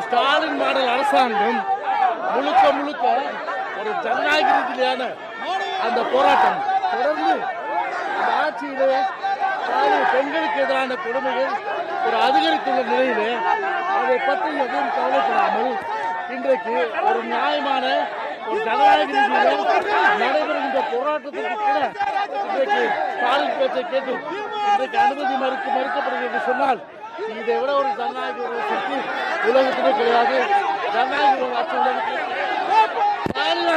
Stalin model அரசாங்கம் முழுக்க முழுக்க ஒரு ஜனநாயக ரீதியிலான அந்த போராட்டம் தொடர்ந்து அந்த ஆட்சியிலே பெண்களுக்கு எதிரான கொடுமைகள் ஒரு அதிகரித்துள்ள நிலையிலே அதை பற்றி எதுவும் கவலைப்படாமல் இன்றைக்கு ஒரு நியாயமான ஒரு ஜனநாயக ரீதியில் நடைபெறுகின்ற போராட்டத்திற்கு கூட இன்றைக்கு ஸ்டாலின் பேச்சை கேட்டு இன்றைக்கு அனுமதி மறுக்கப்படுகிறது சொன்னால் இதை விட ஒரு ஜனநாயக சக்தி உலகத்திலே கிடையாது. ஜனநாயக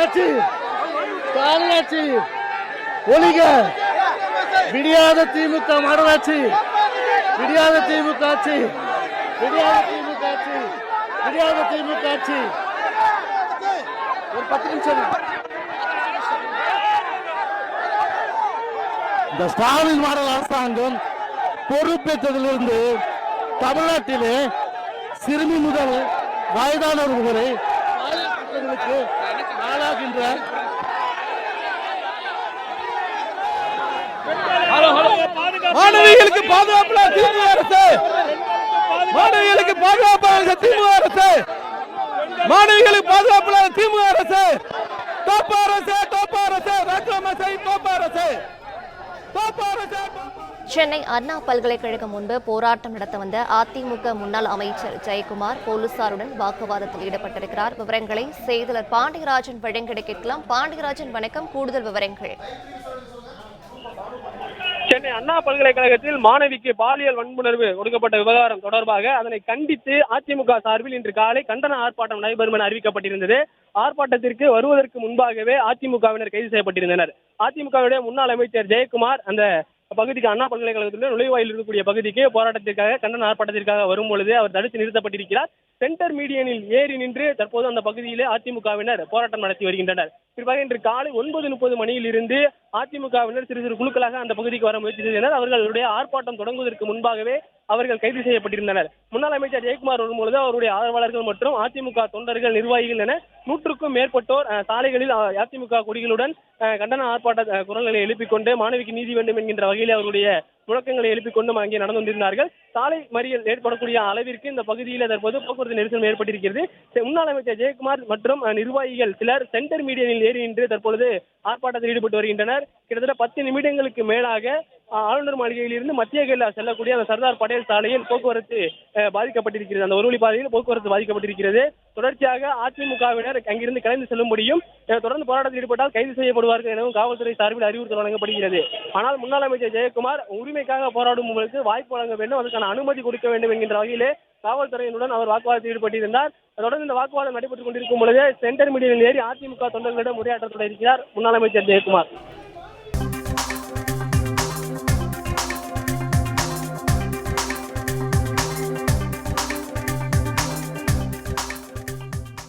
ஆட்சி ஸ்டாலின் ஆட்சி ஒழிக. விடியாத திமுக மாடலாட்சி, விடியாத திமுக ஆட்சி, விடியாத திமுக ஆட்சி, விடியாத திமுக ஆட்சி. ஒரு 10 நிமிஷம். இந்த ஸ்டாலின் மாடல் அரசாங்கம் பொறுப்பேற்றதிலிருந்து தமிழ்நாட்டிலே சிறுமி முதல் வயதானவர்கள் வரை ஆளாகின்ற மாணவிகளுக்கு பாதுகாப்பு திமுக அரசு, மாணவிகளுக்கு பாதுகாப்பு திமுக அரசு, மாணவிகளுக்கு பாதுகாப்பு திமுக அரசு, தோப்பு அரசு, தோப்பு அரசு, ராஜ்யமசை தோப்பு அரசு, தோப்பு அரசு. சென்னை அண்ணா பல்கலைக்கழகம் முன்பு போராட்டம் நடத்த வந்த அதிமுக முன்னாள் அமைச்சர் ஜெயக்குமார் போலீசாருடன் வாக்குவாதத்தில் ஈடுபட்டிருக்கிறார். விவரங்களை செய்தியாளர் பாண்டியராஜன் வழங்கிட கேட்கலாம். பாண்டியராஜன் வணக்கம், கூடுதல் விவரங்கள். சென்னை அண்ணா பல்கலைக்கழகத்தில் மாணவிக்கு பாலியல் வன்புணர்வு கொடுக்கப்பட்ட விவகாரம் தொடர்பாக அதனை கண்டித்து அதிமுக சார்பில் இன்று காலை கண்டன ஆர்ப்பாட்டம் நடைபெறும் என அறிவிக்கப்பட்டிருந்தது. ஆர்ப்பாட்டத்திற்கு வருவதற்கு முன்பாகவே அதிமுகவினர் கைது செய்யப்பட்டிருந்தனர். அதிமுகவுடைய முன்னாள் அமைச்சர் ஜெயக்குமார் அந்த பகுதிக்கு அண்ணா பல்கலைக்கழகத்தில் நுழைவாயில் இருக்கக்கூடிய பகுதிக்கு போராட்டத்திற்காக கண்டன ஆர்ப்பாட்டத்திற்காக வரும் பொழுது அவர் தடுத்து நிறுத்தப்பட்டிருக்கிறார். சென்டர் மீடியனில் ஏறி நின்று தற்போது அந்த பகுதியிலே அதிமுகவினர் போராட்டம் நடத்தி வருகின்றனர். குறிப்பாக இன்று காலை 9:30 மணியில் இருந்து அதிமுகவினர் சிறு சிறு குழுக்களாக அந்த பகுதிக்கு வர முயற்சி செய்தனர். அவர்களுடைய ஆர்ப்பாட்டம் தொடங்குவதற்கு முன்பாகவே அவர்கள் கைது செய்யப்பட்டிருந்தனர். முன்னாள் அமைச்சர் ஜெயக்குமார் வரும்பொழுது அவருடைய ஆதரவாளர்கள் மற்றும் அதிமுக தொண்டர்கள், நிர்வாகிகள் என 100க்கும் மேற்பட்டோர் சாலைகளில் அதிமுக கொடிகளுடன் கண்டன ஆர்ப்பாட்ட குரல்களை எழுப்பிக் கொண்டு மாணவிக்கு நீதி வேண்டும் என்கின்ற வகையில் அவருடைய முழக்கங்களை எழுப்பிக் கொண்டும் அங்கே நடந்து கொண்டிருந்தார்கள். சாலை மறியல் ஏற்படக்கூடிய அளவிற்கு இந்த பகுதியில் தற்போது போக்குவரத்து நெரிசல் ஏற்பட்டிருக்கிறது. முன்னாள் அமைச்சர் ஜெயக்குமார் மற்றும் நிர்வாகிகள் சிலர் சென்டர் மீடியனில் ஏறி நின்று தற்பொழுது ஆர்ப்பாட்டத்தில் ஈடுபட்டு வருகின்றனர். கிட்டத்தட்ட 10 நிமிடங்களுக்கு மேலாக ஆளுநர் மாளிகையில் இருந்து மத்திய கேரளா செல்லக்கூடிய அந்த சர்தார் பட்டேல் சாலையில் போக்குவரத்து பாதிக்கப்பட்டிருக்கிறது. அந்த ஒரு வழி பாதையில் போக்குவரத்து பாதிக்கப்பட்டிருக்கிறது. தொடர்ச்சியாக அதிமுகவினர் அங்கிருந்து கலைந்து செல்லும்படியும் தொடர்ந்து போராட்டத்தில் ஈடுபட்டால் கைது செய்யப்படுவார்கள் எனவும் காவல்துறை சார்பில் அறிவுறுத்தல் வழங்கப்படுகிறது. ஆனால் முன்னாள் அமைச்சர் ஜெயக்குமார் உரிமைக்காக போராடுபவர்களுக்கு வாய்ப்பு வழங்க வேண்டும், அதற்கான அனுமதி கொடுக்க வேண்டும் என்கின்ற வகையிலே காவல்துறையினுடன் அவர் வாக்குவாதத்தில் ஈடுபட்டிருந்தார். தொடர்ந்து இந்த வாக்குவாதம் நடைபெற்றுக் கொண்டிருக்கும் பொழுது சென்டர் மீடியனில் ஏறி அதிமுக தொண்டர்களிடம் உரையாற்றத் தொடங்கியிருக்கிறார் முன்னாள் அமைச்சர் ஜெயக்குமார்.